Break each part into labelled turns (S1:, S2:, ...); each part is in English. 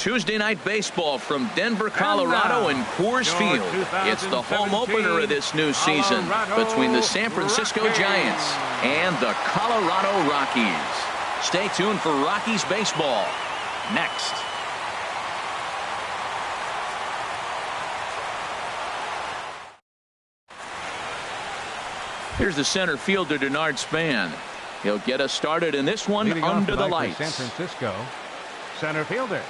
S1: Tuesday night baseball from Denver, Colorado and Coors Field. It's the home opener of this new season between the San Francisco Giants and the Colorado Rockies. Stay tuned for Rockies baseball next. Here's the center fielder, Denard Span. He'll get us started in this one under the lights.
S2: San Francisco, center fielder,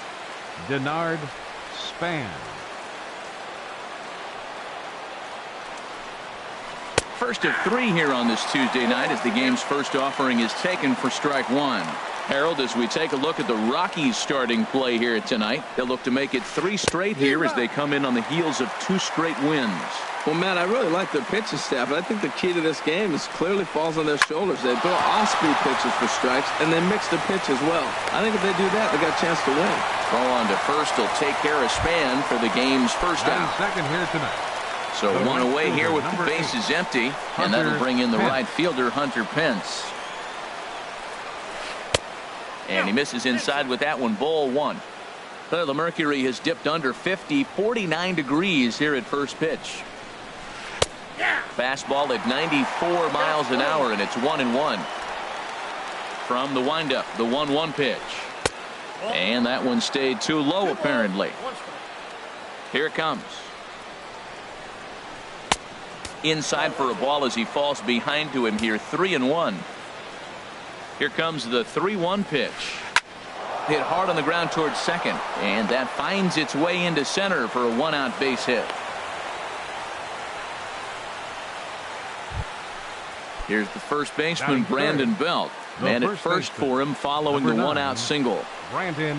S2: Denard Span.
S1: First of 3 here on this Tuesday night as the game's first offering is taken for strike 1. Harold, as we take a look at the Rockies starting play here tonight, they'll look to make it 3 straight here as they come in on the heels of 2 straight wins.
S3: Well, Matt, I really like their pitching staff, but I think the key to this game is clearly falls on their shoulders. They throw off-speed pitches for strikes, and they mix the pitch as well. I think if they do that, they got a chance to win.
S1: Throw on to first will take care of Span for the game's first out.
S2: Second here tonight.
S1: So one away here with the bases empty, and that'll bring in the right fielder, Hunter Pence. And he misses inside with that one, ball 1. The mercury has dipped under 50, 49 degrees here at first pitch. Fastball at 94 miles an hour, and it's 1-1. From the windup, the 1-1 pitch. And that one stayed too low, apparently. Here it comes. Inside for a ball as he falls behind to him here, 3-1. Here comes the 3-1 pitch. Hit hard on the ground towards second, and that finds its way into center for a 1-out base hit. Here's the first baseman, Brandon Belt. Man at first for him following the 1-out single.
S2: Brandon.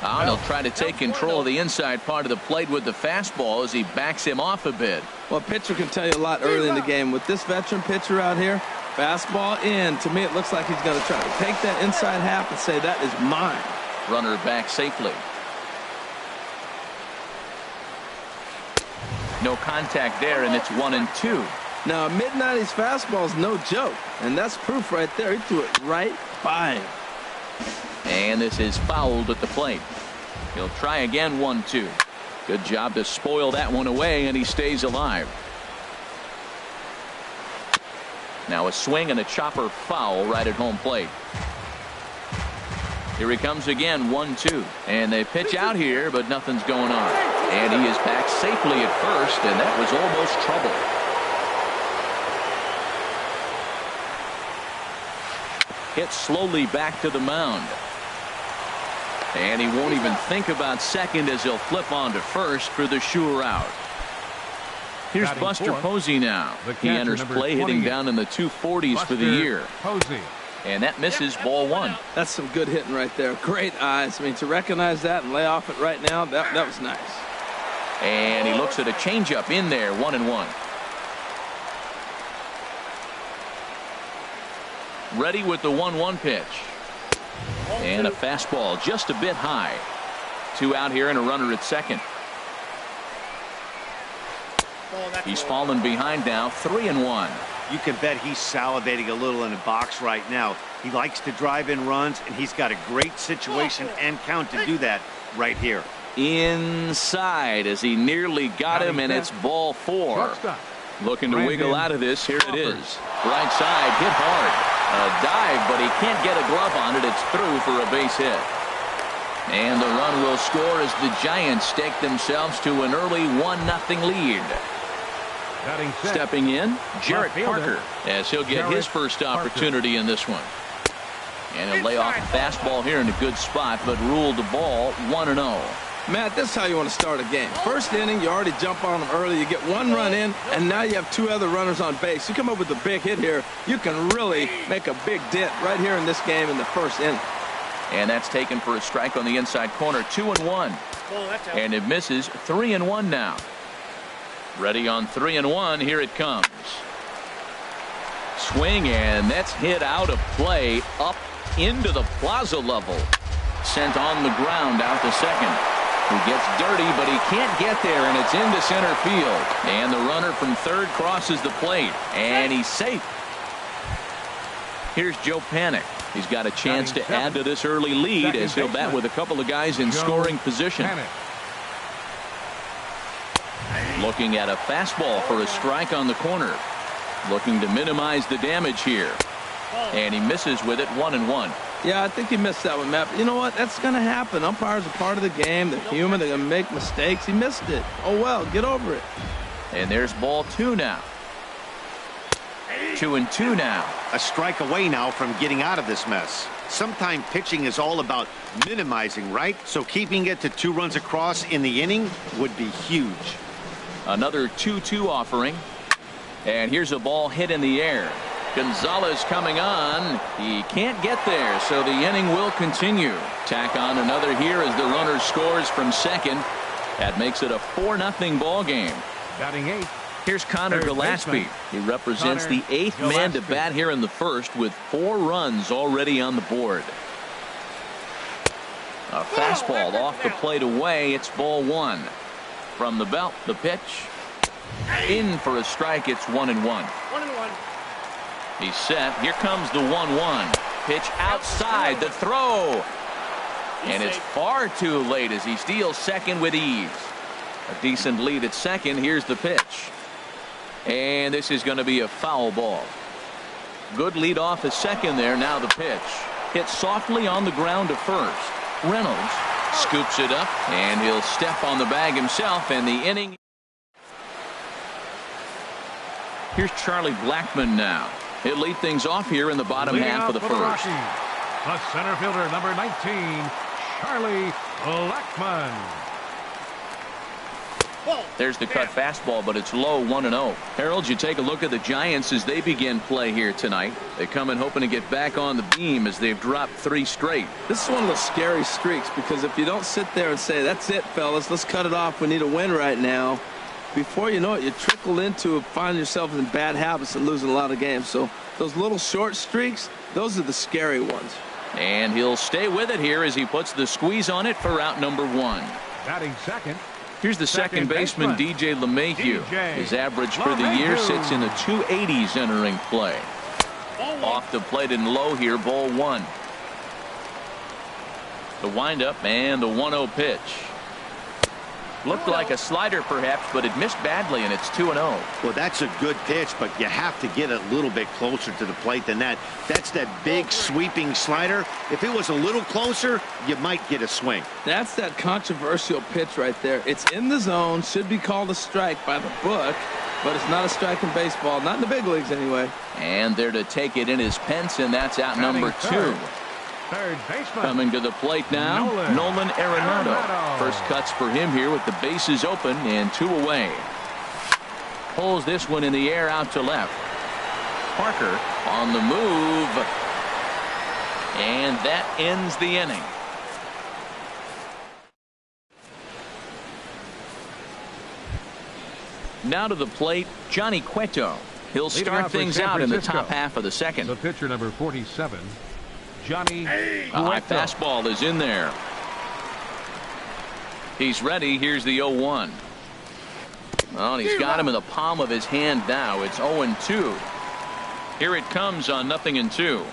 S1: He'll try to take control of the inside part of the plate with the fastball as he backs him off a bit.
S3: Well, a pitcher can tell you a lot early in the game. With this veteran pitcher out here, fastball in. To me, it looks like he's going to try to take that inside half and say, that is mine.
S1: Runner back safely. No contact there, and it's 1-2.
S3: Now, a mid-90s fastball is no joke, and that's proof right there. He threw it right by him.
S1: And this is fouled at the plate. He'll try again, 1-2. Good job to spoil that one away, and he stays alive. Now a swing and a chopper foul right at home plate. Here he comes again, 1-2. And they pitch out here, but nothing's going on. And he is back safely at first, and that was almost trouble. Hit slowly back to the mound. And he won't even think about second as he'll flip on to first for the sure out. Here's Buster Posey now. He enters play hitting down in the 240s for the year.
S2: Posey.
S1: And that misses, ball 1.
S3: That's some good hitting right there. Great eyes. I mean, to recognize that and lay off it right now, that was nice.
S1: And he looks at a changeup in there, 1-1. Ready with the 1-1 pitch. And a fastball just a bit high. 2 out here and a runner at second. He's fallen behind now, 3-1.
S4: You can bet he's salivating a little in the box right now. He likes to drive in runs, and he's got a great situation and count to do that right here.
S1: Inside as he nearly got him, and it's ball 4. Looking to wiggle out of this. Here it is. Right side, hit hard. A dive, but he can't get a glove on it. It's through for a base hit. And the run will score as the Giants stake themselves to an early 1-0 lead. Stepping in, Jarrett Parker, as he'll get his first opportunity in this one. And he'll lay off a fastball here in a good spot, but ruled the ball 1-0.
S3: Matt, this is how you want to start a game. First inning, you already jump on them early. You get 1 run in, and now you have 2 other runners on base. You come up with a big hit here, you can really make a big dent right here in this game in the first inning.
S1: And that's taken for a strike on the inside corner, 2-1. And it misses, 3-1 now. Ready on 3-1, here it comes. Swing, and that's hit out of play up into the plaza level. Sent on the ground out to second. He gets dirty, but he can't get there, and it's into center field. And the runner from third crosses the plate, and he's safe. Here's Joe Panik. He's got a chance to add to this early lead as he'll bat with a couple of guys in scoring position. Looking at a fastball for a strike on the corner. Looking to minimize the damage here. And he misses with it, 1-1.
S3: Yeah, I think he missed that one, Matt. But you know what? That's going to happen. Umpires are part of the game. They're human. They're going to make mistakes. He missed it. Oh, well, get over it.
S1: And there's ball 2 now. 2-2 now.
S4: A strike away now from getting out of this mess. Sometimes pitching is all about minimizing, right? So keeping it to 2 runs across in the inning would be huge.
S1: Another 2-2 offering. And here's a ball hit in the air. Gonzalez coming on. He can't get there, so the inning will continue. Tack on another here as the runner scores from second. That makes it a 4-0 ball game.
S2: Batting 8.
S1: Here's Connor Gillespie. He represents the 8th man to bat here in the first with 4 runs already on the board. A fastball off the plate away. It's ball 1. From the belt, the pitch. In for a strike. It's 1-1. He's set. Here comes the 1-1. Pitch outside. The throw. And it's far too late as he steals second with ease. A decent lead at second. Here's the pitch. And this is going to be a foul ball. Good lead off at second there. Now the pitch. Hit softly on the ground to first. Reynolds scoops it up, and he'll step on the bag himself, and the inning. Here's Charlie Blackmon now. He'll lead things off here in the bottom half of the first.
S2: The center fielder, number 19, Charlie Blackmon.
S1: There's the cut fastball, but it's low, 1-0. Harold, you take a look at the Giants as they begin play here tonight. They come in hoping to get back on the beam as they've dropped 3 straight.
S3: This is one of those scary streaks because if you don't sit there and say, that's it, fellas, let's cut it off. We need a win right now. Before you know it, you trickle into finding yourself in bad habits and losing a lot of games. So those little short streaks, those are the scary ones.
S1: And he'll stay with it here as he puts the squeeze on it for out number 1.
S2: Batting second.
S1: Here's the second baseman, DJ LeMahieu. His average for the year sits in the 280s entering play. Off the plate and low here, ball 1. The windup and the 1-0 pitch. Looked like a slider perhaps, but it missed badly, and it's 2-0.
S4: Well, that's a good pitch, but you have to get a little bit closer to the plate than that. That's that big sweeping slider. If it was a little closer, you might get a swing.
S3: That's that controversial pitch right there. It's in the zone, should be called a strike by the book, but it's not a strike in baseball, not in the big leagues anyway.
S1: And there to take it in is Pence, and that's out number 2.
S2: Third baseman.
S1: Coming to the plate now, Nolan Arenado. First cuts for him here with the bases open and 2 away. Pulls this one in the air out to left. Parker on the move. And that ends the inning. Now to the plate, Johnny Cueto. He'll start things out in the top half of the second.
S2: The pitcher, number 47. Johnny
S1: A high fastball is in there. He's ready. Here's the 0-1. Well, he's got him in the palm of his hand now. It's 0-2. Here it comes on 0-2.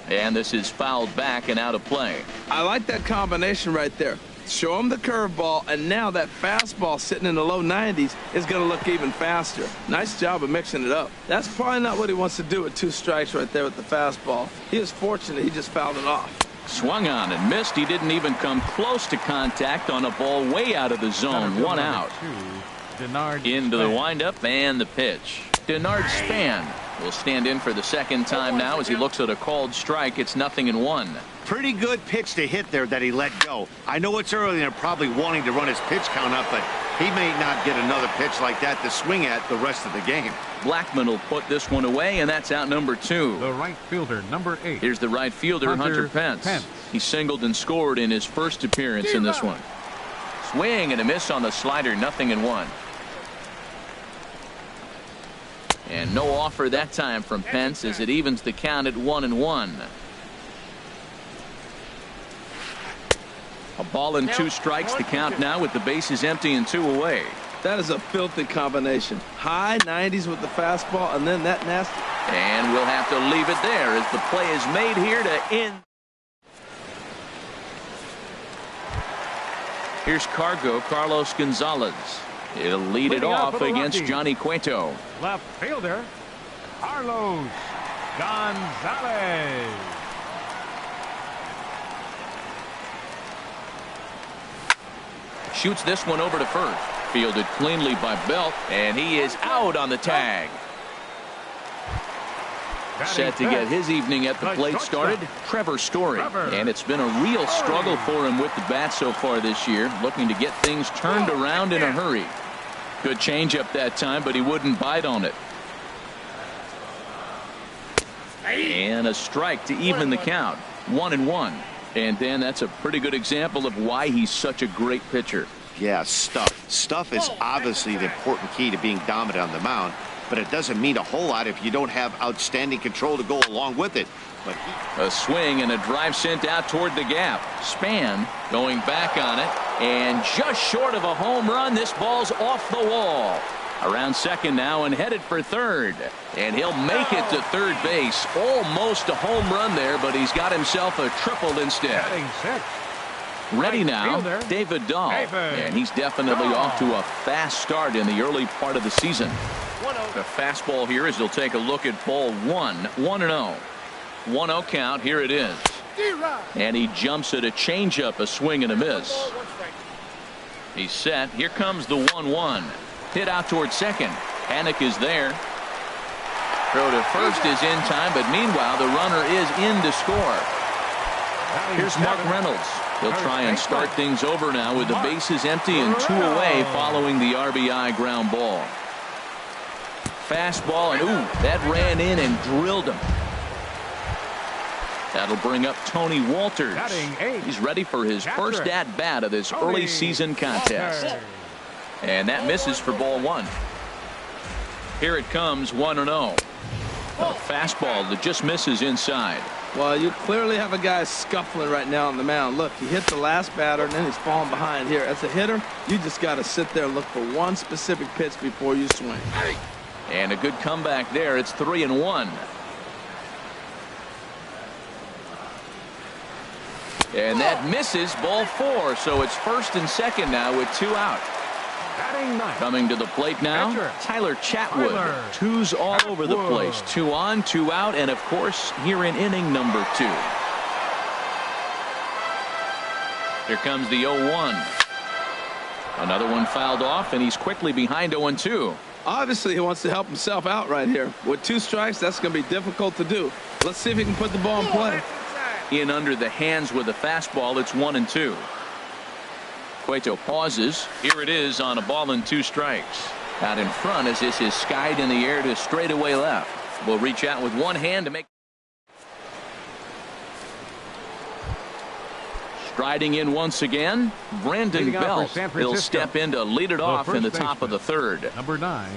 S1: And this is fouled back and out of play.
S3: I like that combination right there. Show him the curveball, and now that fastball sitting in the low 90s is going to look even faster. Nice job of mixing it up. That's probably not what he wants to do with 2 strikes right there with the fastball. He was fortunate he just fouled it off.
S1: Swung on and missed. He didn't even come close to contact on a ball way out of the zone. 1 out. Into the windup and the pitch. Denard Span will stand in for the second time now as he looks at a called strike. It's 0-1.
S4: Pretty good pitch to hit there that he let go. I know it's early and they're probably wanting to run his pitch count up, but he may not get another pitch like that to swing at the rest of the game.
S1: Blackmon will put this one away, and that's out number 2.
S2: The right fielder, number 8.
S1: Here's the right fielder, Hunter Pence. He singled and scored in his first appearance in this one. Swing and a miss on the slider, 0-1. And no offer that time from Pence as it evens the count at 1-1. A ball and 2 strikes to count now with the bases empty and 2 away.
S3: That is a filthy combination. High 90s with the fastball and then that nasty
S1: And we'll have to leave it there as the play is made here to end. Here's Carlos Gonzalez. He'll lead it off against Johnny Cueto.
S2: Left fielder, Carlos Gonzalez.
S1: Shoots this one over to first. Fielded cleanly by Belt, and he is out on the tag. Set to get his evening at the plate started, Trevor Story. And it's been a real struggle for him with the bat so far this year, looking to get things turned around in a hurry. Good changeup that time, but he wouldn't bite on it. And a strike to even the count. 1-1. And Dan, that's a pretty good example of why he's such a great pitcher.
S4: Yeah, stuff. Stuff is obviously the important key to being dominant on the mound, but it doesn't mean a whole lot if you don't have outstanding control to go along with it. But
S1: a swing and a drive sent out toward the gap. Span going back on it, and just short of a home run. This ball's off the wall. Around second now and headed for third. And he'll make it to third base. Almost a home run there, but he's got himself a triple instead. Ready now, David Dahl. And he's definitely off to a fast start in the early part of the season. The fastball here as he'll take a look at ball 1-0. 1-0 count. Here it is. And he jumps at a changeup, a swing and a miss. He's set. Here comes the 1-1. Hit out towards second. Panic is there. Throw to first is in time, but meanwhile the runner is in to score. Here's Mark Reynolds. He'll try and start things over now with the bases empty and 2 away following the RBI ground ball. Fastball, and ooh, that ran in and drilled him. That'll bring up Tony Walters. He's ready for his first at bat of this early season contest. And that misses for ball 1. Here it comes, 1-0. A fastball that just misses inside.
S3: Well, you clearly have a guy scuffling right now on the mound. Look, he hit the last batter, and then he's falling behind here. As a hitter, you just got to sit there and look for one specific pitch before you swing.
S1: And a good comeback there. It's 3-1. And that misses, ball 4. So it's first and second now with 2 out. Coming to the plate now, Tyler Chatwood. 2's all over the place. 2 on, 2 out, and of course here in inning number 2. Here comes the 0-1. Another one fouled off, and he's quickly behind 0-2.
S3: Obviously he wants to help himself out right here. With 2 strikes, that's going to be difficult to do. Let's see if he can put the ball in play.
S1: In under the hands with a fastball. It's 1-2. Cueto pauses. Here it is on a ball and 2 strikes. Out in front as this is skied in the air to straightaway left. Will reach out with one hand to make. Striding in once again, Brandon Belt. He'll step in to lead it off in the top of the third.
S2: Number 9,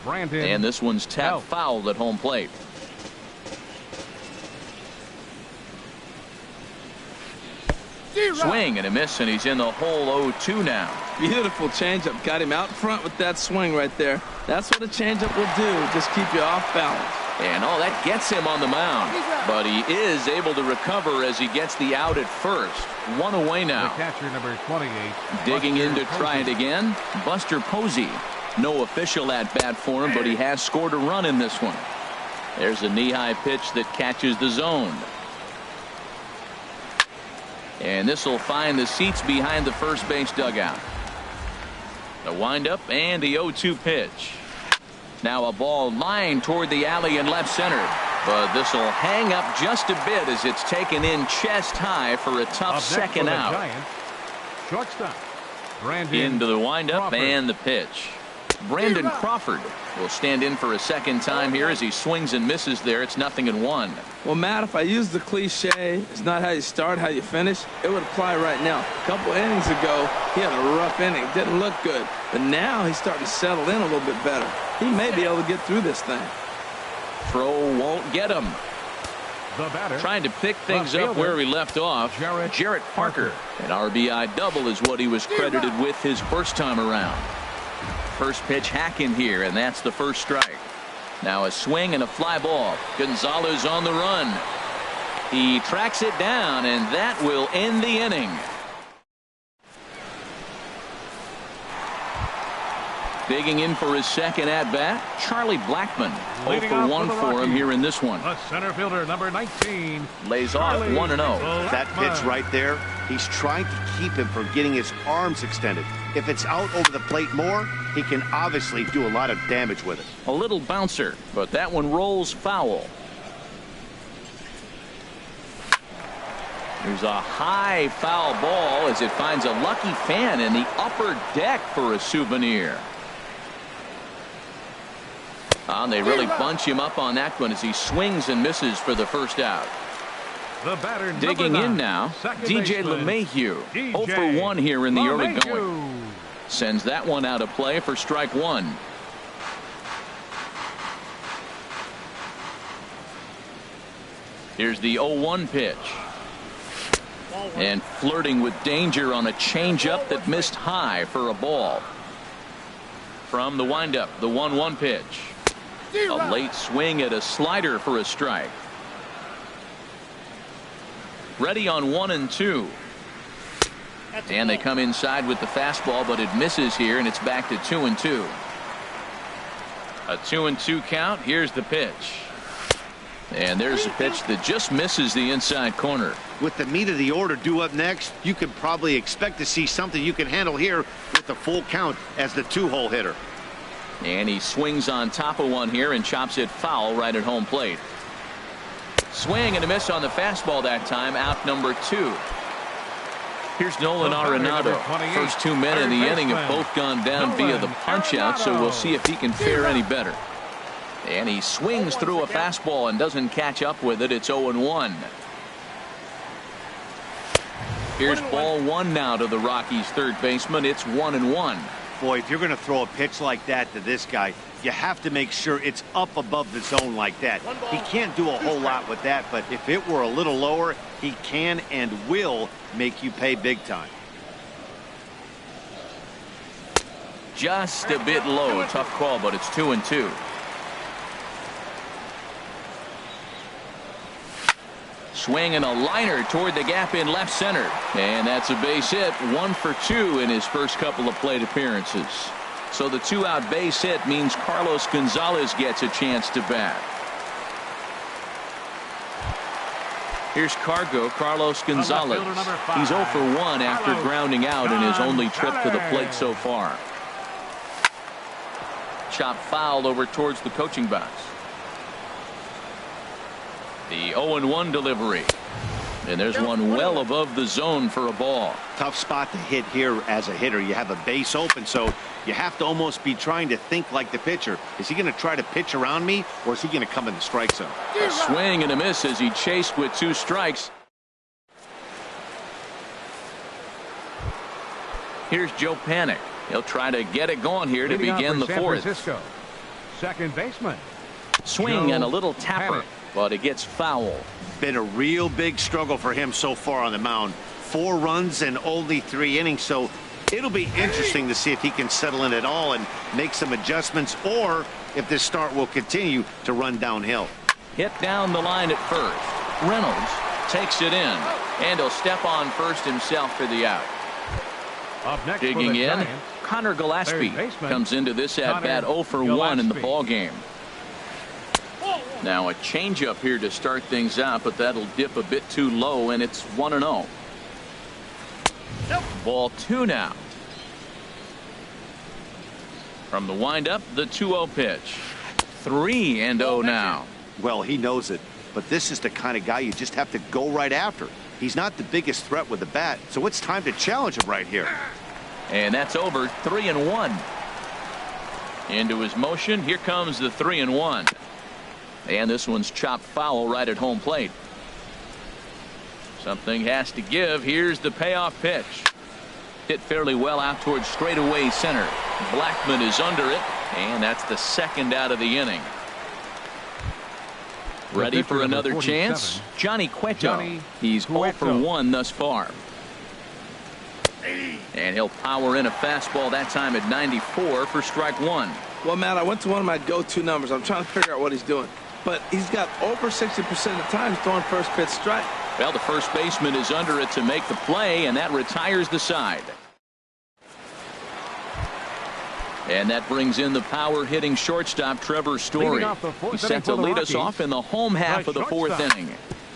S2: Brandon.
S1: And this one's tapped foul at home plate. Swing and a miss, and he's in the hole 0-2 now.
S3: Beautiful changeup. Got him out front with that swing right there. That's what a changeup will do. Just keep you off balance.
S1: And oh, that gets him on the mound. But he is able to recover as he gets the out at first. 1 away now.
S2: The catcher, number 28.
S1: Digging in to try it again, Buster Posey. No official at bat for him, but he has scored a run in this one. There's a knee-high pitch that catches the zone. And this will find the seats behind the first base dugout. The windup and the 0-2 pitch. Now a ball lined toward the alley in left center. But this will hang up just a bit as it's taken in chest high for a tough second out.
S2: Shortstop, Brandon
S1: into the windup
S2: Crawford.
S1: And the pitch. Brandon Crawford will stand in for a second time here as he swings and misses there. It's 0-1.
S3: Well, Matt, if I use the cliche, it's not how you start, how you finish, it would apply right now. A couple innings ago, he had a rough inning. Didn't look good. But now he's starting to settle in a little bit better. He may be able to get through this thing.
S1: Throw won't get him.
S2: The batter,
S1: trying to pick things up where we left off. Jarrett Parker. An RBI double is what he was credited with his first time around. First pitch hack in here, and that's the first strike. Now a swing and a fly ball. Gonzalez on the run. He tracks it down, and that will end the inning. Digging in for his second at-bat, Charlie Blackmon. 0 for 1 for him here in this one.
S2: The center fielder, number 19.
S1: Lays off 1-0.
S4: That pitch right there, he's trying to keep him from getting his arms extended. If it's out over the plate more, he can obviously do a lot of damage with it.
S1: A little bouncer, but that one rolls foul. There's a high foul ball as it finds a lucky fan in the upper deck for a souvenir. They really bunch him up on that one as he swings and misses for the first out.
S2: The batter,
S1: digging in now, DJ LeMahieu. 0 for 1 here in the early going. Sends that one out of play for strike one. Here's the 0-1 pitch. And flirting with danger on a changeup that missed high for a ball. From the windup, the 1-1 pitch. A late swing at a slider for a strike. Ready on 1 and 2. And they come inside with the fastball, but it misses here, and it's back to 2 and 2. A 2 and 2 count. Here's the pitch. And there's a pitch that just misses the inside corner.
S4: With the meat of the order due up next, you can probably expect to see something you can handle here with the full count as the 2-hole hitter.
S1: And he swings on top of one here and chops it foul right at home plate. Swing and a miss on the fastball that time. Out number 2. Here's Nolan Arenado. First 2 men in the inning have both gone down via the punch out, so we'll see if he can fare any better. And he swings through a fastball and doesn't catch up with it. It's 0-1. Here's ball 1 now to the Rockies' third baseman. It's 1-1.
S4: Boy, if you're going to throw a pitch like that to this guy, you have to make sure it's up above the zone like that. He can't do a whole lot with that, but if it were a little lower, he can and will make you pay big time.
S1: Just a bit low. Tough call, but it's 2-2. Swing and a liner toward the gap in left center. And that's a base hit. 1 for 2 in his first couple of plate appearances. So the 2-out base hit means Carlos Gonzalez gets a chance to bat. Here's Carlos Gonzalez. He's 0 for 1 after grounding out in his only trip to the plate so far. Chop foul over towards the coaching box. The 0-1 delivery. And there's one well above the zone for a ball.
S4: Tough spot to hit here as a hitter. You have a base open, so you have to almost be trying to think like the pitcher. Is he going to try to pitch around me, or is he going to come in the strike zone?
S1: A swing and a miss as he chased with 2 strikes. Here's Joe Panik. He'll try to get it going here to begin the 4th.
S2: Second baseman.
S1: Swing and a little tapper, but it gets foul.
S4: Been a real big struggle for him so far on the mound. 4 runs in only 3 innings, so it'll be interesting to see if he can settle in at all and make some adjustments, or if this start will continue to run downhill.
S1: Hit down the line at first. Reynolds takes it in, and he'll step on first himself for the out.
S2: Up next
S1: digging in, Connor Gillespie comes into this at-bat 0 for 1 in the ball game. Now a changeup here to start things out, but that'll dip a bit too low, and it's 1-0. Ball 2 now. From the windup, the 2-0 pitch. 3-0 now.
S4: Well, he knows it, but this is the kind of guy you just have to go right after. He's not the biggest threat with the bat, so it's time to challenge him right here.
S1: And that's over. 3-1. Into his motion. Here comes the 3-1. And this one's chopped foul right at home plate. Something has to give. Here's the payoff pitch. Hit fairly well out towards straightaway center. Blackmon is under it, and that's the 2nd out of the inning. Ready for another chance? Johnny Cueto. He's 0 for 1 thus far. And he'll power in a fastball that time at 94 for strike 1.
S3: Well, Matt, I went to one of my go-to numbers. I'm trying to figure out what he's doing. But he's got over 60% of the time throwing first pitch strike.
S1: Well, the first baseman is under it to make the play, and that retires the side. And that brings in the power-hitting shortstop, Trevor Story. He's set to lead us off in the home half of the fourth inning.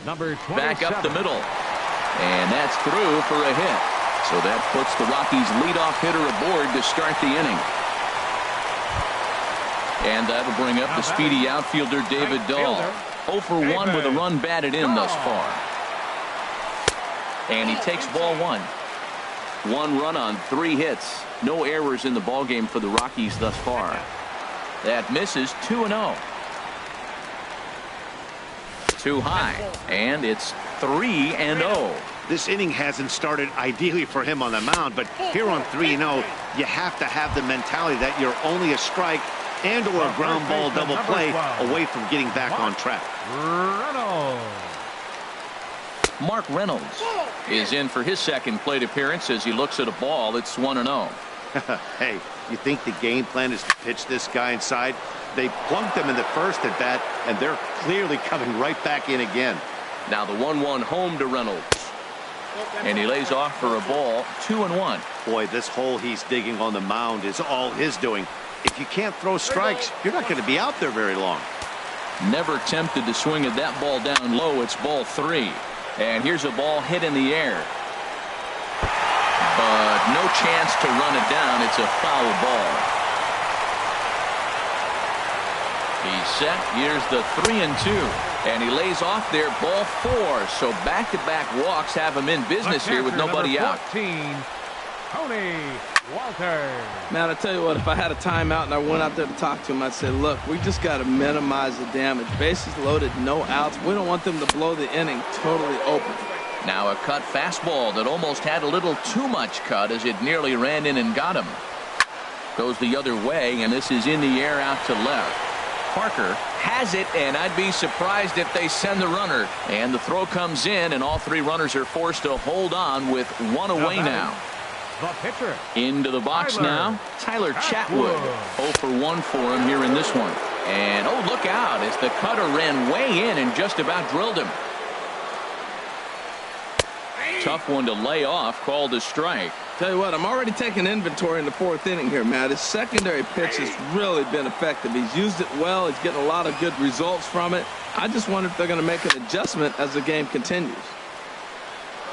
S1: Back up the middle. And that's through for a hit. So that puts the Rockies' leadoff hitter aboard to start the inning. And that'll bring up the speedy outfielder David Dahl. 0 for 1 with a run batted in thus far. And he takes ball one. 1 run on 3 hits. No errors in the ballgame for the Rockies thus far. That misses 2-0. Too high. And it's 3-0.
S4: This inning hasn't started ideally for him on the mound, but here on 3-0, you have to have the mentality that you're only a strike and or a ground ball double play away from getting back on track.
S1: Mark Reynolds is in for his second plate appearance as he looks at a ball that's 1-0.
S4: Hey, you think the game plan is to pitch this guy inside? They plunked him in the first at bat, and they're clearly coming right back in again.
S1: Now the 1-1 home to Reynolds. And he lays off for a ball, 2-1.
S4: Boy, this hole he's digging on the mound is all his doing. If you can't throw strikes, you're not going to be out there very long.
S1: Never tempted to swing at that ball down low. It's ball 3. And here's a ball hit in the air. But no chance to run it down. It's a foul ball. He's set. Here's the 3-2. And he lays off there, ball 4. So back-to-back walks have him in business here with nobody out.
S2: Tony Walter.
S3: Man, I tell you what, if I had a timeout and I went out there to talk to him, I'd say, look, we just got to minimize the damage. Bases loaded, no outs. We don't want them to blow the inning totally open.
S1: Now a cut fastball that almost had a little too much cut as it nearly ran in and got him. Goes the other way, and this is in the air out to left. Parker has it, and I'd be surprised if they send the runner. And the throw comes in, and all 3 runners are forced to hold on with 1 away now.
S2: The pitcher.
S1: Into the box now, Tyler Chatwood. 0 for 1 for him here in this one. And, oh, look out as the cutter ran way in and just about drilled him. Tough one to lay off, called a strike.
S3: Tell you what, I'm already taking inventory in the 4th inning here, Matt. His secondary pitch has really been effective. He's used it well. He's getting a lot of good results from it. I just wonder if they're going to make an adjustment as the game continues.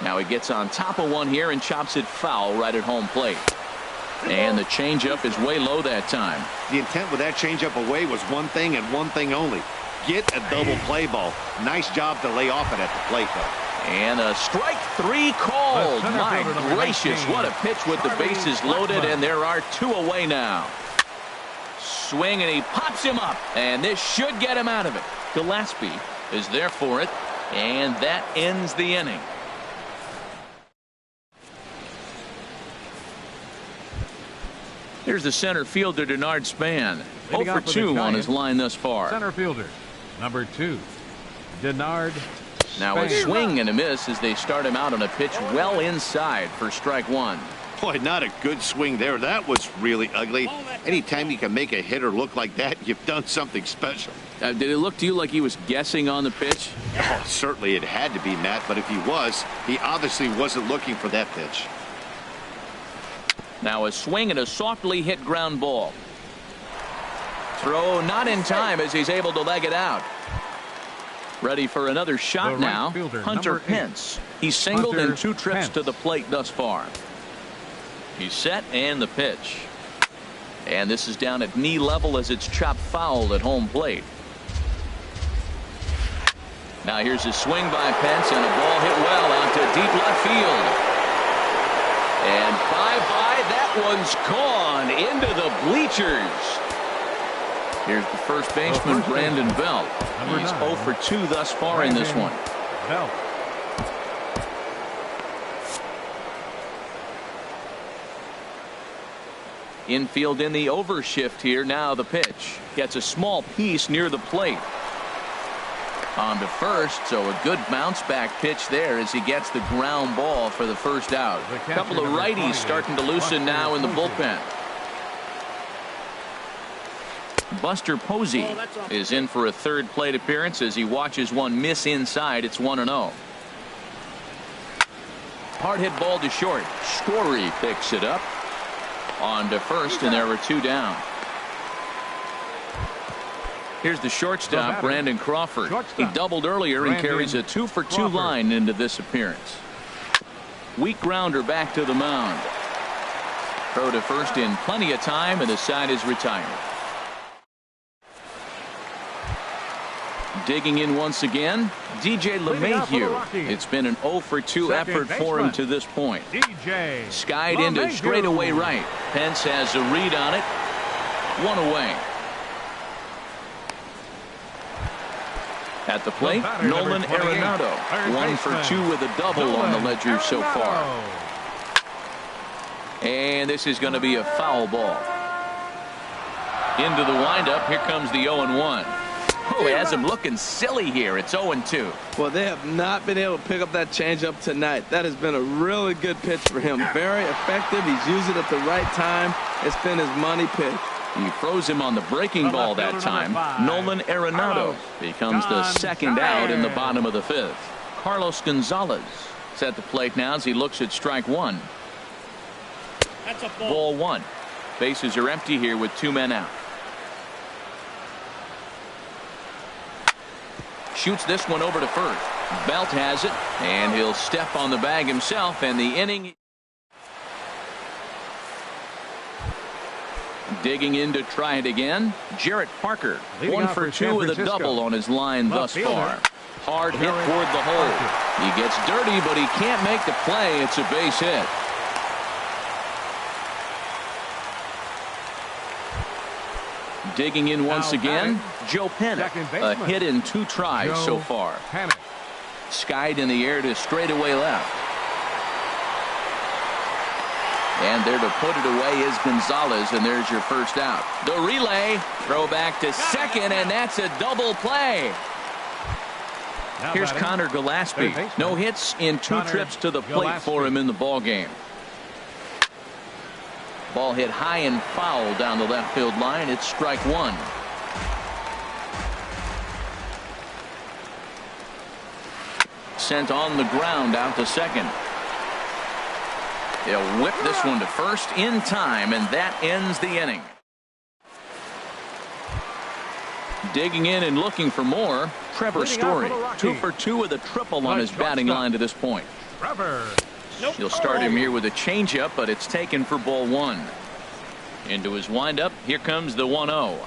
S1: Now he gets on top of one here and chops it foul right at home plate. And the changeup is way low that time.
S4: The intent with that changeup away was one thing and one thing only. Get a double play ball. Nice job to lay off it at the plate, though.
S1: And a strike 3 called. My gracious, what a pitch with the bases loaded, and there are 2 away now. Swing, and he pops him up, and this should get him out of it. Gillespie is there for it, and that ends the inning. Here's the center fielder, Denard Span. 0 for 2 on his line thus far.
S2: Center fielder, number 2, Denard.
S1: Now a swing and a miss as they start him out on a pitch well inside for strike 1.
S4: Boy, not a good swing there. That was really ugly. Anytime you can make a hitter look like that, you've done something special.
S1: Did it look to you like he was guessing on the pitch?
S4: Oh, certainly it had to be, Matt, but if he was, he obviously wasn't looking for that pitch.
S1: Now a swing and a softly hit ground ball. Throw not in time as he's able to leg it out. Ready for another shot now. Hunter Pence. He's singled in 2 trips to the plate thus far. He's set, and the pitch. And this is down at knee level as it's chopped foul at home plate. Now here's a swing by Pence, and a ball hit well out to deep left field. And bye-bye, that one's gone into the bleachers. Here's the first baseman, Brandon Belt. He's 0 for 2 thus far in this one.
S2: Belt.
S1: Infield in the overshift here. Now the pitch. Gets a small piece near the plate. On to first, so a good bounce back pitch there as he gets the ground ball for the first out. A couple of righties starting to loosen now in the bullpen. Buster Posey is in for a third plate appearance as he watches one miss inside. It's 1-0. Hard hit ball to short. Story picks it up. On to first, and there were two down. Here's the shortstop, Brandon Crawford. He doubled earlier and carries a 2-for-2 line into this appearance. Weak grounder back to the mound. Throw to first in plenty of time, and the side is retired. Digging in once again, DJ LeMahieu. It's been an 0-for-2 effort for him to this point. Skied into straightaway right. Pence has a read on it. One away. At the plate, Nolan Arenado. 1-for-2 with a double on the ledger so far. And this is going to be a foul ball. Into the windup. Here comes the 0-1. Oh, he has him looking silly here. It's 0-2.
S3: Well, they have not been able to pick up that changeup tonight. That has been a really good pitch for him. Very effective. He's used it at the right time. It's been his money pitch.
S1: He throws him on the breaking ball that time. Nolan Arenado becomes the second out in the bottom of the fifth. Carlos Gonzalez is at the plate now as he looks at strike one. Ball one. Bases are empty here with two men out. Shoots this one over to first. Belt has it, and he'll step on the bag himself, and the inning. Digging in to try it again. Jarrett Parker. 1-for-2 with a double on his line thus far. Hard hit toward the hole. He gets dirty, but he can't make the play. It's a base hit. Digging in once again, Joe Panic. A hit in two tries so far. Skied in the air to straightaway left. And there to put it away is Gonzalez, and there's your first out. The relay, throw back to second, and that's a double play. Here's Connor Gillespie. No hits in two trips to the plate for him in the ball game. Ball hit high and foul down the left field line. It's strike one. Sent on the ground out to second. He'll whip this one to first in time, and that ends the inning. Digging in and looking for more, Trevor Story. 2-for-2 with a triple on his batting line to this point. He'll start him here with a changeup, but it's taken for ball one. Into his windup, here comes the 1-0.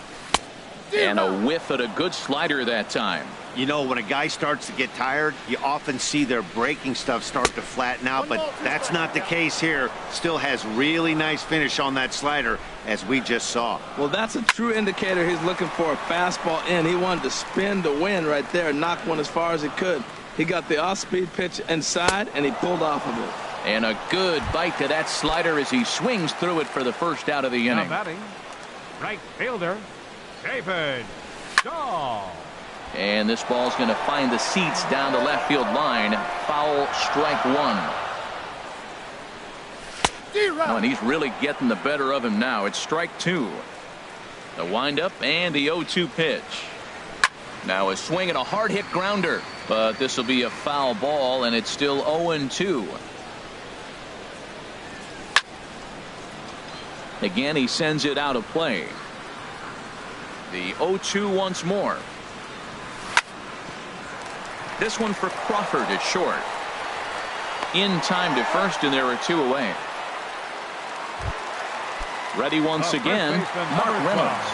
S1: And a whiff at a good slider that time.
S4: You know, when a guy starts to get tired, you often see their breaking stuff start to flatten out, but that's not the case here. Still has really nice finish on that slider, as we just saw.
S3: Well, that's a true indicator. He's looking for a fastball in. He wanted to spin to win right there, knock one as far as he could. He got the off-speed pitch inside, and he pulled off of it.
S1: And a good bite to that slider as he swings through it for the first out of the inning.
S2: Batting, right fielder, David Shaw.
S1: And this ball's going to find the seats down the left field line. Foul, strike one. Oh, and he's really getting the better of him now. It's strike two. The windup and the 0-2 pitch. Now a swing and a hard hit grounder, but this will be a foul ball, and it's still 0-2. Again, he sends it out of play. The 0-2 once more. This one for Crawford at short. In time to first, and there are two away. Ready once again, Mark Reynolds.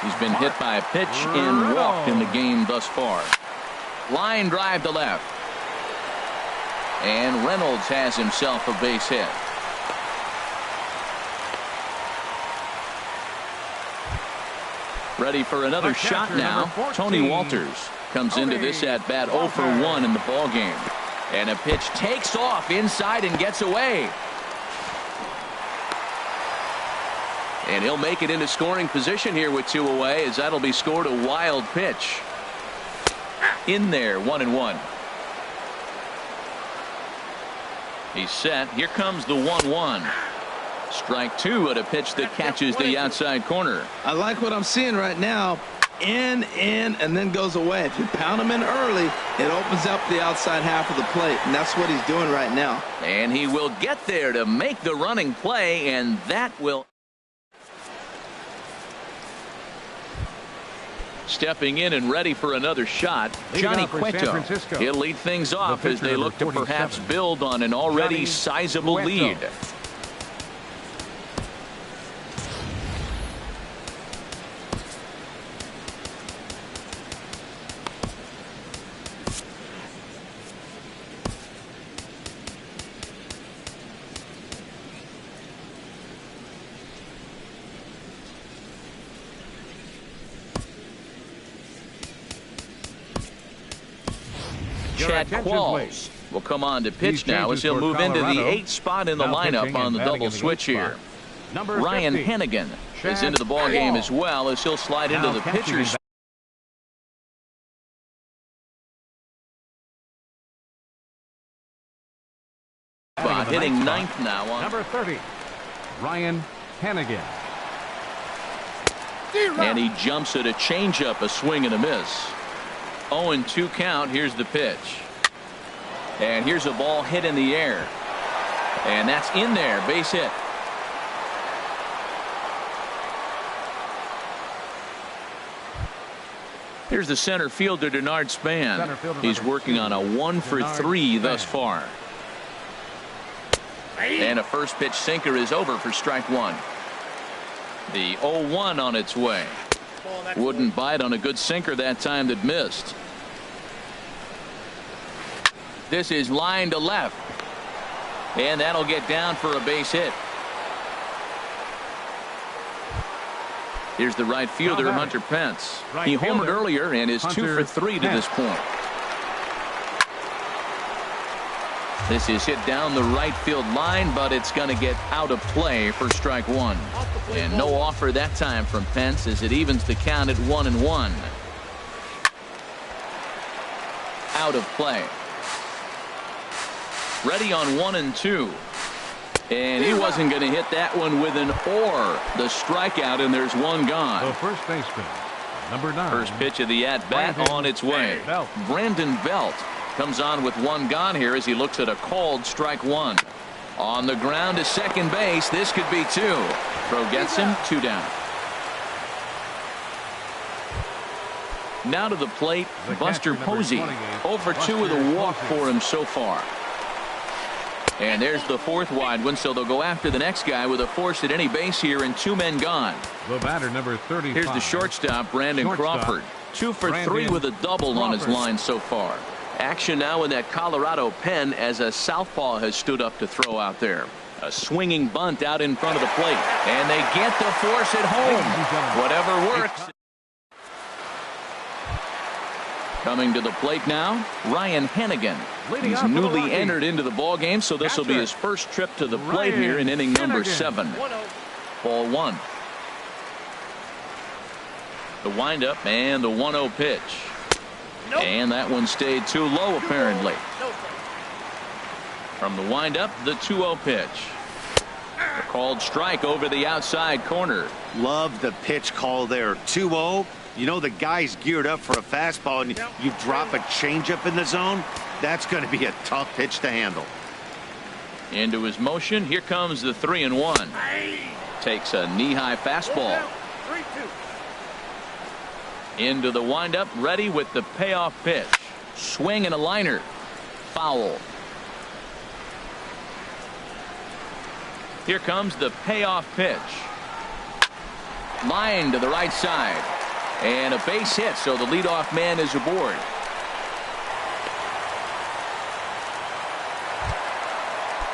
S1: He's been hit by a pitch and walked in the game thus far. Line drive to left. And Reynolds has himself a base hit. Ready for another shot now. Tony Walters comes into this at bat 0 for 1 in the ball game. And a pitch takes off inside and gets away. And he'll make it into scoring position here with two away, as that'll be scored a wild pitch. In there, 1-1. He's set. Here comes the 1-1. Strike two at a pitch that catches the outside corner.
S3: I like what I'm seeing right now. In, and then goes away. If you pound him in early, it opens up the outside half of the plate, and that's what he's doing right now.
S1: And he will get there to make the running play, and that will. Stepping in and ready for another shot, Johnny Cueto. He'll lead things off as they look to perhaps build on an already sizable lead. Chad Qualls will come on to pitch now as he'll move into the 8th spot in the lineup on the double switch here. Ryan Hennigan is into the ball game as well as he'll slide into the pitcher's spot, hitting 9th now on
S2: number 30, Ryan Hennigan.
S1: And he jumps at a changeup, a swing and a miss. 0-2 count. Here's the pitch. And here's a ball hit in the air. And that's in there. Base hit. Here's the center fielder, Denard Span. He's working on a 1-for-3 thus far. And a first pitch sinker is over for strike one. The 0-1 on its way. Wouldn't bite on a good sinker that time that missed. This is line to left. And that'll get down for a base hit. Here's the right fielder, Hunter Pence. He homered earlier and is 2-for-3 to this point. This is hit down the right field line, but it's going to get out of play for strike one. And no offer that time from Pence as it evens the count at 1-1. Out of play. Ready on 1-2. And he wasn't going to hit that one with an or. The strikeout, and there's one gone.
S2: The first baseman, number 9.
S1: First pitch of the at-bat on its way. Brandon Belt comes on with one gone here as he looks at a called strike one. On the ground to second base. This could be two. Throw gets him, 2 down. Now to the plate, Buster Posey. 0-for-2 with a walk for him so far. And there's the 4th wide one, so they'll go after the next guy with a force at any base here and 2 men gone.
S2: The batter, number 35.
S1: Here's the shortstop, Brandon Crawford. 2-for-3 with a double on his line so far. Action now in that Colorado pen as a southpaw has stood up to throw out there. A swinging bunt out in front of the plate. And they get the force at home. Whatever works. Coming to the plate now, Ryan Hennigan. He's newly entered into the ball game, so this will be his first trip to the plate here in inning number 7. Ball 1. The windup and the 1-0 pitch. And that one stayed too low apparently. From the windup, the 2-0 pitch. A called strike over the outside corner.
S4: Love the pitch call there. 2-0. You know the guy's geared up for a fastball, and you drop a changeup in the zone. That's going to be a tough pitch to handle.
S1: Into his motion. Here comes the 3-1. Takes a knee-high fastball. Into the windup, ready with the payoff pitch. Swing and a liner. Foul. Here comes the payoff pitch. Line to the right side. And a base hit, so the leadoff man is aboard.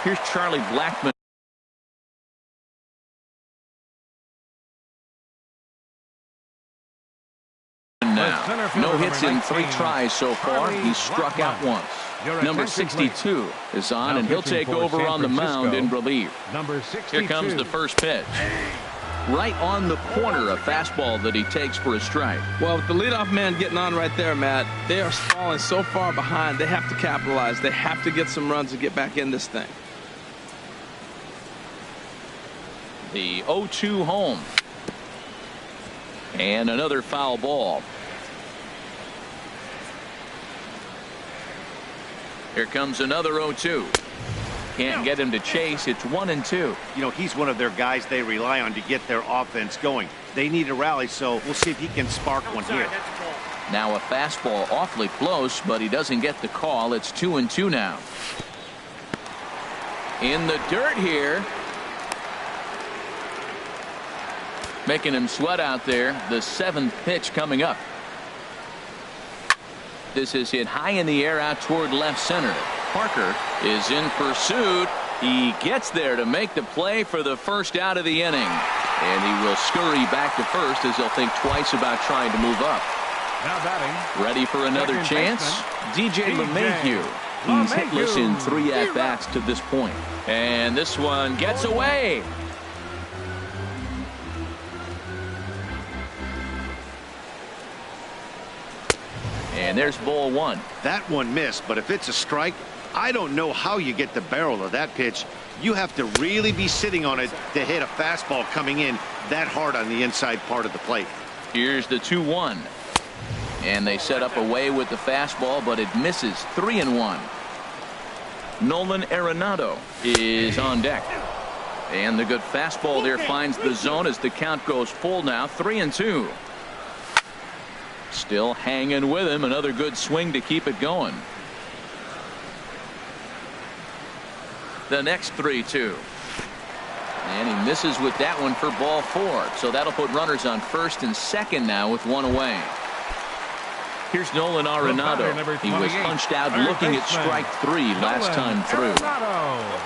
S1: Here's Charlie Blackmon. Now, no hits in 3 tries so far. He's struck out once. Number 62 is on, and he'll take over on the mound in relief. Here comes the first pitch. Right on the corner, a fastball that he takes for a strike.
S3: Well, with the leadoff man getting on right there, Matt, they are falling so far behind. They have to capitalize. They have to get some runs to get back in this thing.
S1: The 0-2 home. And another foul ball. Here comes another 0-2. Can't get him to chase. It's 1-2.
S4: You know, he's one of their guys they rely on to get their offense going. They need a rally, so we'll see if he can spark one here.
S1: Now a fastball awfully close, but he doesn't get the call. It's 2-2 now. In the dirt here. Making him sweat out there. The 7th pitch coming up. This is hit high in the air out toward left center. Parker is in pursuit. He gets there to make the play for the first out of the inning. And he will scurry back to first as he'll think twice about trying to move up.
S2: Now batting.
S1: Ready for another chance? DJ LeMahieu. He's hitless in 3 at-bats to this point. And this one gets away. And there's ball 1.
S4: That one missed, but if it's a strike, I don't know how you get the barrel of that pitch. You have to really be sitting on it to hit a fastball coming in that hard on the inside part of the plate.
S1: Here's the 2-1. And they set up away with the fastball, but it misses. 3-1. Nolan Arenado is on deck. And the good fastball there finds the zone as the count goes full now. 3-2. Still hanging with him. Another good swing to keep it going. The next 3-2. And he misses with that one for ball 4. So that'll put runners on first and second now with 1 away. Here's Nolan Arenado. He was punched out looking at strike 3 last time through.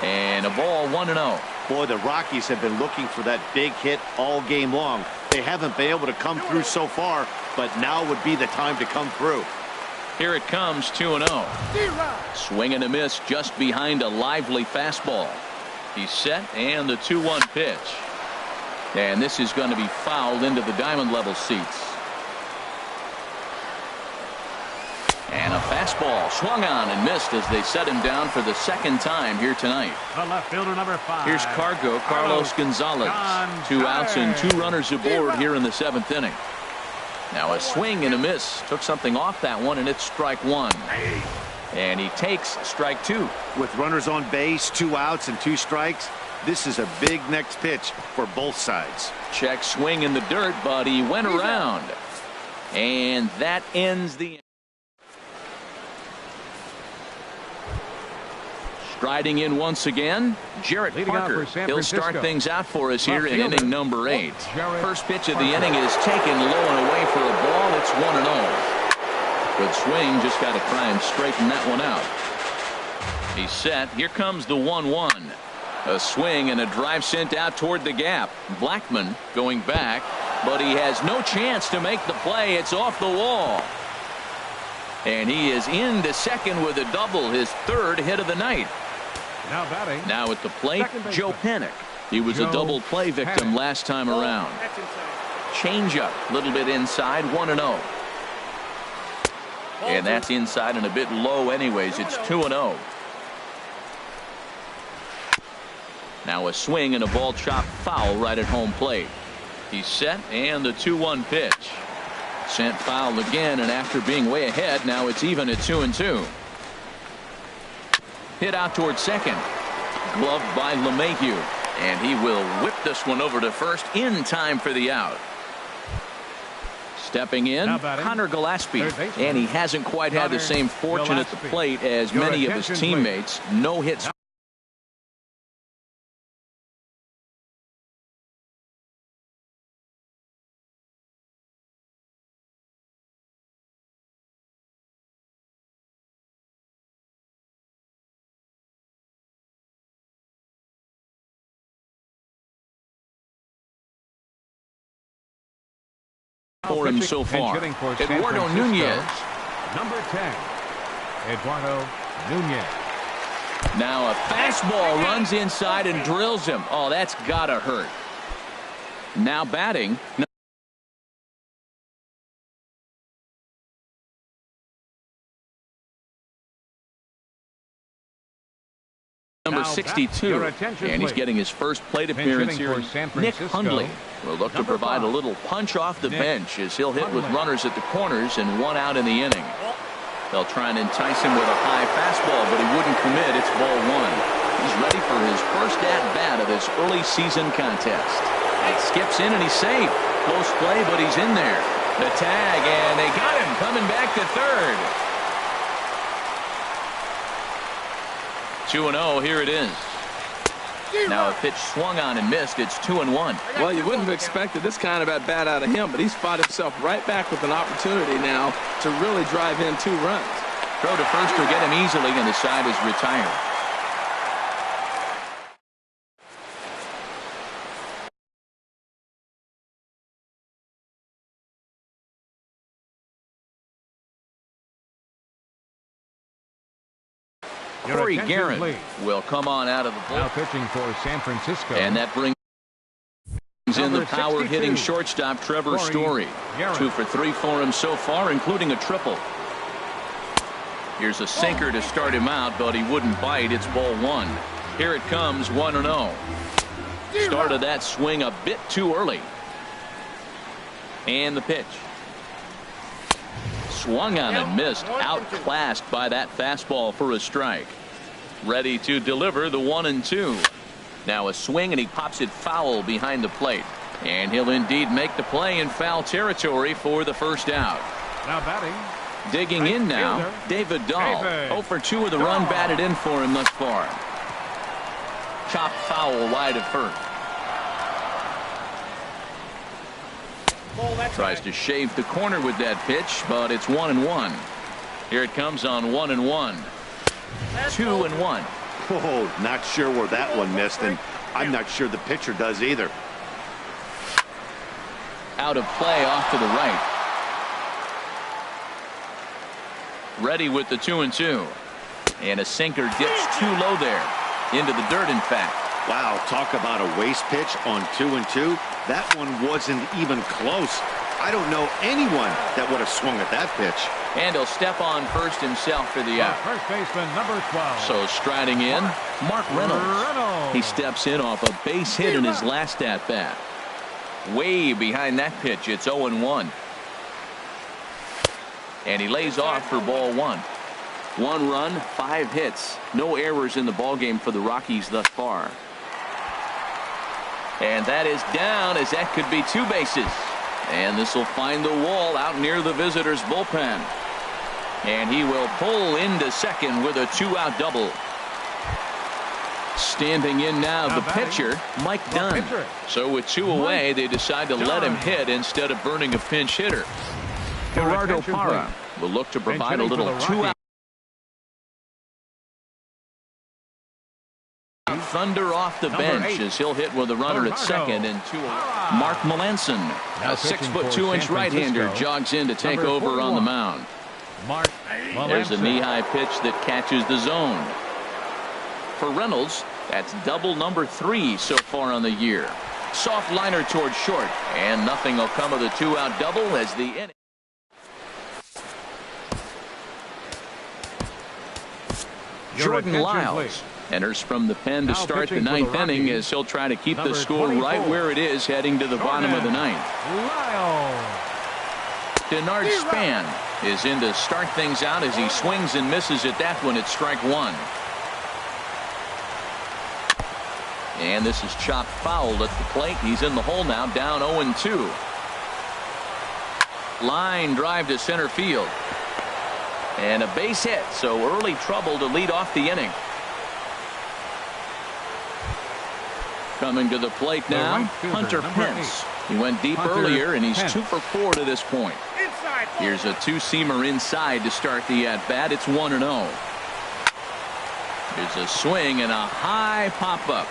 S1: And a ball 1-0.
S4: Boy, the Rockies have been looking for that big hit all game long. They haven't been able to come through so far, but now would be the time to come through.
S1: Here it comes, 2-0. Swing and a miss just behind a lively fastball. He's set, and the 2-1 pitch. And this is going to be fouled into the diamond level seats. And a fastball swung on and missed as they set him down for the 2nd time here tonight.
S2: The left fielder, number 5.
S1: Here's Carlos Gonzalez. 2 outs and 2 runners aboard here in the 7th inning. Now a swing and a miss. Took something off that one, and it's strike 1. And he takes strike 2.
S4: With runners on base, 2 outs and 2 strikes, this is a big next pitch for both sides.
S1: Check swing in the dirt, but he went around. And that ends the inning. Striding in once again, Jarrett Parker. He'll start things out for us here in inning number 8. First pitch of the inning is taken low and away for a ball. It's 1-0. Good swing. Just got to try and straighten that one out. He's set. Here comes the 1-1. A swing and a drive sent out toward the gap. Blackmon going back, but he has no chance to make the play. It's off the wall. And he is into second with a double, his 3rd hit of the night.
S2: Now batting.
S1: Now at the plate, Joe Panik. He was a double play victim last time around. Change up, a little bit inside, 1-0. And that's inside and a bit low anyways. It's 2-0. Now a swing and a ball chopped foul right at home plate. He's set, and the 2-1 pitch. Sent foul again, and after being way ahead, now it's even at 2-2. Hit out toward second. Gloved by LeMahieu. And he will whip this one over to first in time for the out. Stepping in, Connor Gillespie. And he hasn't quite had the same fortune at the plate as many of his teammates. No hits. For him so far. Eduardo Nunez.
S2: Number 10, Eduardo Nunez.
S1: Now a fastball runs inside and drills him. Oh, that's gotta hurt. Now batting. Number 62, and he's getting his first plate appearance here. Nick Hundley will look to provide a little punch off the bench as he'll hit with runners at the corners and one out in the inning. They'll try and entice him with a high fastball, but he wouldn't commit. It's ball one. He's ready for his first at-bat of this early season contest. He skips in and he's safe. Close play, but he's in there. The tag, and they got him coming back to third. 2-0, here it is. Now a pitch swung on and missed. It's 2-1.
S3: Well, you wouldn't have expected this kind of at bat out of him, but he's fought himself right back with an opportunity now to really drive in 2 runs.
S1: Throw to first will get him easily, and the side is retired. Corey Guerin will come on out of the bullpen.
S2: Now pitching for San Francisco.
S1: And that brings in the power-hitting shortstop Trevor Story. 2 for 3 for him so far, including a triple. Here's a sinker to start him out, but he wouldn't bite. It's ball one. Here it comes, 1-0. Started that swing a bit too early. And the pitch. Swung on and missed, outclassed by that fastball for a strike. Ready to deliver the 1-2. Now a swing and he pops it foul behind the plate. And he'll indeed make the play in foul territory for the first out.
S2: Now batting.
S1: Digging in now, David Dahl. 0 for 2 with a run batted in for him thus far. Chop foul wide of first. Tries to shave the corner with that pitch, but it's 1-1. Here it comes on 1-1. 2-1.
S4: Oh, not sure where that one missed, and I'm not sure the pitcher does either.
S1: Out of play off to the right. Ready with the 2-2. And a sinker dips too low there. Into the dirt, in fact.
S4: Wow, talk about a waste pitch on 2-2. That one wasn't even close. I don't know anyone that would have swung at that pitch.
S1: And he'll step on first himself for the out.
S2: First baseman, number 12.
S1: So striding in, Mark Reynolds. He steps in off a base hit in his last at-bat. Way behind that pitch, it's 0-1. And he lays off for ball one. 1 run, 5 hits. No errors in the ballgame for the Rockies thus far. And that is down, as that could be 2 bases. And this will find the wall out near the visitors' bullpen. And he will pull into second with a 2-out double. Standing in now, the pitcher, Mike Dunn. So with 2 away, they decide to let him hit instead of burning a pinch hitter. Gerardo Parra will look to provide a little 2-out. Thunder off the bench as he'll hit with a runner at second and 2 away. Mark Melanson, a 6'2" right-hander, jogs in to take over on the mound. There's a knee-high pitch that catches the zone. For Reynolds, that's double number 3 so far on the year. Soft liner towards short, and nothing will come of the 2-out double as the inning. Jordan Lyles enters from the pen to start the 9th inning as he'll try to keep the score right where it is heading to the bottom of the 9th. Denard Span is in to start things out as he swings and misses at that one at strike 1. And this is chopped fouled at the plate. He's in the hole now, down 0-2. Line drive to center field. And a base hit, so early trouble to lead off the inning. Coming to the plate now, Hunter Pence. He went deep earlier, and he's 2 for 4 to this point. Here's a 2-seamer inside to start the at-bat. It's 1-0. Here's a swing and a high pop-up.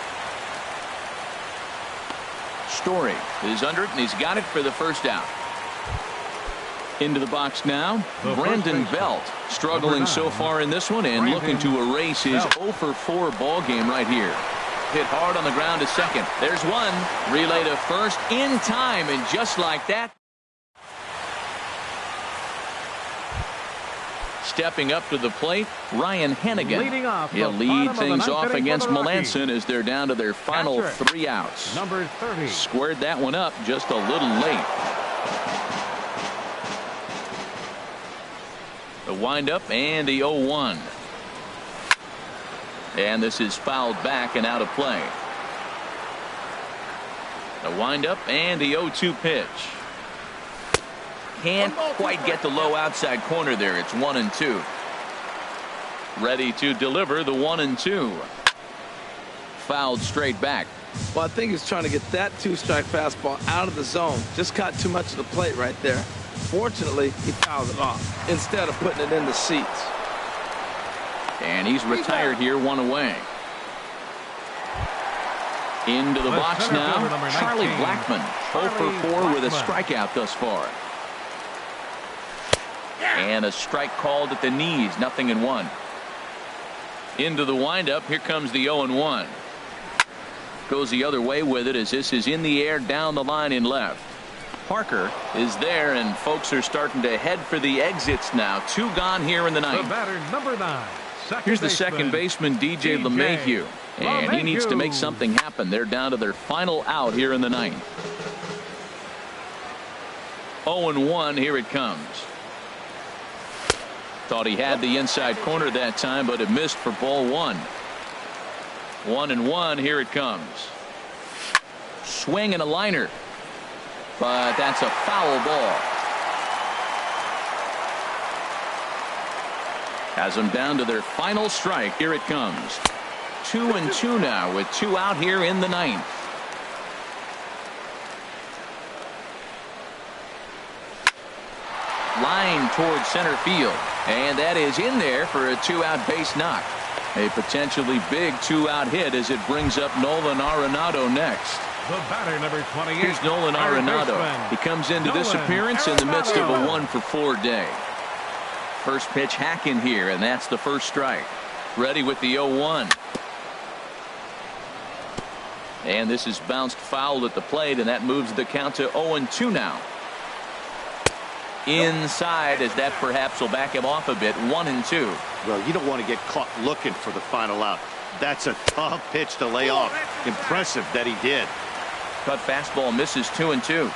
S1: Story is under it, and he's got it for the first out. Into the box now, Brandon Belt, struggling so far in this one and looking to erase his 0 for 4 ball game right here. Hit hard on the ground to second. There's one. Relay to first in time, and just like that. stepping up to the plate, Ryan Hennigan.
S2: Leading off
S1: He'll
S2: the
S1: lead
S2: bottom of the
S1: things
S2: ninth
S1: off
S2: inning
S1: against
S2: for the Rockies.
S1: Melanson as they're down to their final
S2: Catcher,
S1: 3 outs.
S2: Number 30.
S1: Squared that one up just a little late. The windup and the 0-1. And this is fouled back and out of play. The windup and the 0-2 pitch. Can't quite get the low outside corner there. It's 1-2. Ready to deliver the 1-2. Fouled straight back.
S3: Well, I think he's trying to get that 2-strike fastball out of the zone. Just caught too much of the plate right there. Fortunately, he fouled it off instead of putting it in the seats.
S1: And he's retired here, 1 away. Into the box now, Charlie Blackmon, 0 for 4 with a strikeout thus far. And a strike called at the knees, 0-1. Into the windup, here comes the 0-1. Goes the other way with it as this is in the air down the line in left. Parker is there, and folks are starting to head for the exits now. 2 gone here in the ninth.
S2: The batter, number 9.
S1: Here's the second baseman, DJ LeMahieu. And he needs to make something happen. They're down to their final out here in the ninth. 0-1, here it comes. Thought he had the inside corner that time, but it missed for ball 1. 1-1, here it comes. Swing and a liner. But that's a foul ball. Has them down to their final strike. Here it comes. 2-2 now with 2 out here in the ninth. Line towards center field. And that is in there for a 2-out base knock. A potentially big 2-out hit as it brings up Nolan Arenado next.
S2: The batter, number 28.
S1: Here's Nolan Arenado. He comes into this appearance in the midst of a 1 for 4 day. First pitch hacking here, and that's the first strike. Ready with the 0-1. And this is bounced foul at the plate, and that moves the count to 0-2 now. Inside, as that perhaps will back him off a bit. 1-2.
S4: Well, you don't want to get caught looking for the final out. That's a tough pitch to lay off. Impressive that he did.
S1: Cut fastball misses. 2-2.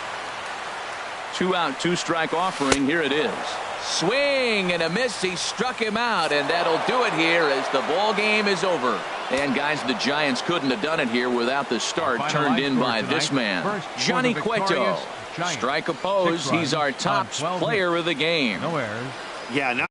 S1: 2-out, 2-strike offering. Here it is. Swing and a miss. He struck him out, and that'll do it here as the ball game is over. And guys, the Giants couldn't have done it here without the start turned in by this man, Johnny Cueto. Strike opposed. He's our top player of the game.
S2: No errors.
S4: Yeah, now